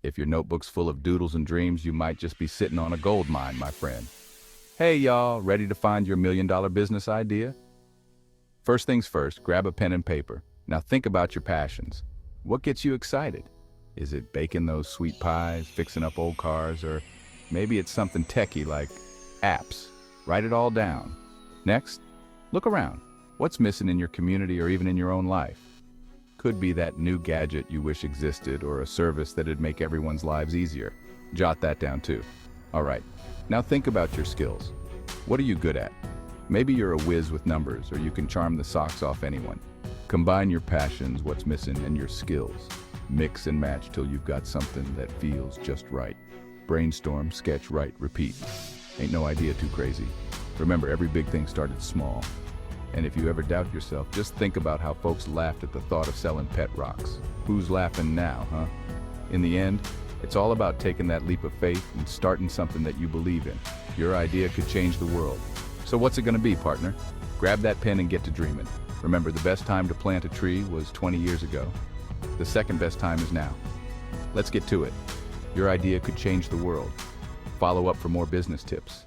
If your notebook's full of doodles and dreams, you might just be sitting on a gold mine, my friend. Hey y'all, ready to find your $1 million business idea? First things first, grab a pen and paper. Now think about your passions. What gets you excited? Is it baking those sweet pies, fixing up old cars, or maybe it's something techie like apps? Write it all down. Next, look around. What's missing in your community or even in your own life? Could be that new gadget you wish existed or a service that'd make everyone's lives easier. Jot that down too. All right, now think about your skills. What are you good at? Maybe you're a whiz with numbers or you can charm the socks off anyone. Combine your passions, what's missing, and your skills. Mix and match till you've got something that feels just right. Brainstorm, sketch, write, repeat. Ain't no idea too crazy. Remember, every big thing started small. And if you ever doubt yourself, just think about how folks laughed at the thought of selling pet rocks. Who's laughing now, huh? In the end, it's all about taking that leap of faith and starting something that you believe in. Your idea could change the world. So what's it gonna be, partner? Grab that pen and get to dreaming. Remember, the best time to plant a tree was 20 years ago. The second best time is now. Let's get to it. Your idea could change the world. Follow up for more business tips.